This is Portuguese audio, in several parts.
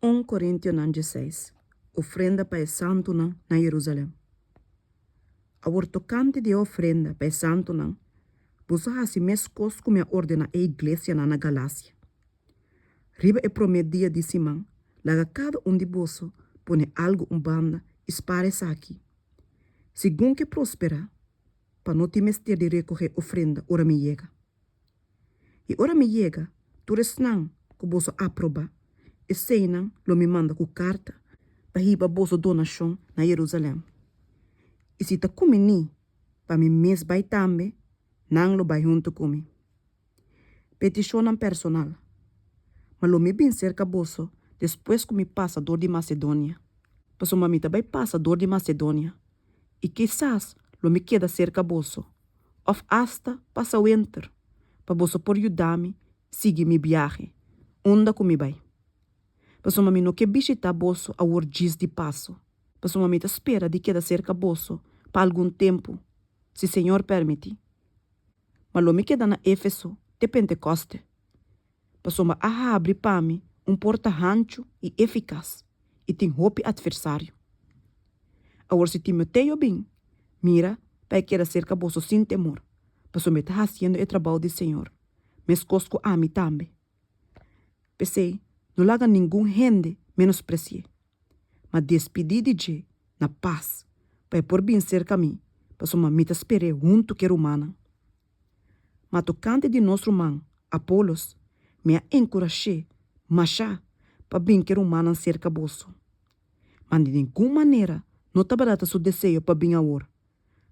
1 Coríntios 16. Ofrenda para o santo na Jerusalém. A tocante de ofrenda para o santo na, você hasi mes cos como ordena a igreja na Galácia. Riba e prometia de Simão, laga cada de bolso pone algo banda espare aqui. Segundo que prospera, para não te mestre de recoger ofrenda, ora me chega. E ora me chega, tu resnang, que bolso aproba, e seinan lo me manda com carta, para riba bolso donação na Jerusalém. E se ta come ni, para me mes vai tambe, nang lo vai junto comigo. Petição personal. Mas lo me bem cerca bolso, depois que me passa dor de Macedônia. Passo mamita vai passa dor de Macedônia. E quizás lo me queda cerca bolso. Of hasta passa winter. Para bolso por ajudar-me, siga mi viagem. Onda com me vai. Passo mami no que visitar bolso a urgis de passo. Passo mamita espera de queda cerca bolso para algum tempo, se Senhor permite. Mas lo me queda na Éfeso de Pentecoste. Passo ma abre para mim porta-rancho e eficaz e tem hope adversário. Agora se Timoteo bem, mira para que cerca bolso sem temor. Passo me está fazendo o trabalho do Senhor. Mas cosco a mim também. Pensei, não laga nenhum gente menosprecie. Mas despedi de na paz, para por bem cerca a mim, passo ma me espere junto que humana. Mas tocante de nosso irmão, Apolos, me encorajei, machá, para bem que humana cerca bolso. Mas de nenhuma maneira, não está barata seu desejo para bem agora.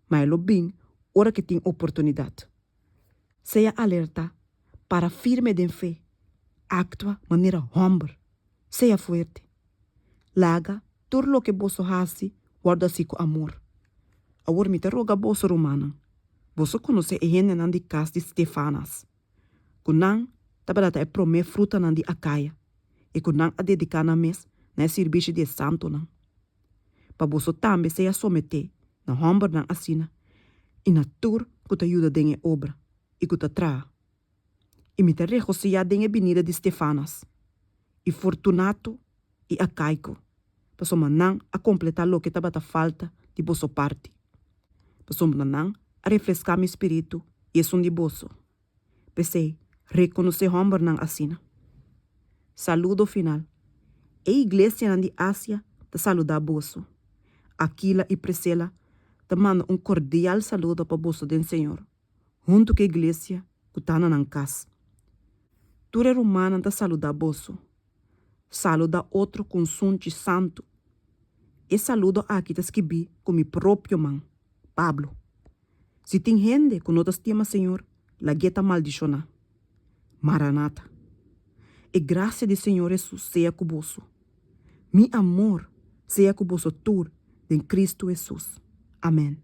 Mas ele bem, hora que tem oportunidade. Seja alerta, para firme de fé. Actua maneira humble. Seja forte. Laga, tudo lo que bolso hace, guarda-se com amor. Agora me te roga bolso romana. Bolso conhece a gente nan de casa de Stefanas. Kunang, tabarata é promê fruta nan de Acaia. E kunang a dedicar na mes, na serviço de santo nan. Pa bolso também seja someter, na humble nan assina. E na tur, que te ajuda dengue obra. E que te traa. E me te rejo se já dengue benida de Stefanas. E Fortunato e Acaico. Pa soma nan a completar lo que tabata falta de bolso parte. Pa soma nan a refrescar meu espírito e é de bolso. Pensei, reconhecer humble nan assina. Saludo final. A igreja nan de Ásia te saluda bolso. Aquila e Priscila te manda cordial saludo para bolso do Senhor. Junto com a igreja que está na casa. Ture romana te saluda bolso. Saluda outro com sunte santo. E saludo aqui te escrevi com meu próprio mão, Pablo. Se tem gente que não te estima, Senhor, la gueta maldiciona. Maranata. E graça do Senhor Jesus seja com bolso. Mi amor seja com bolso tur em Cristo Jesus. Amém.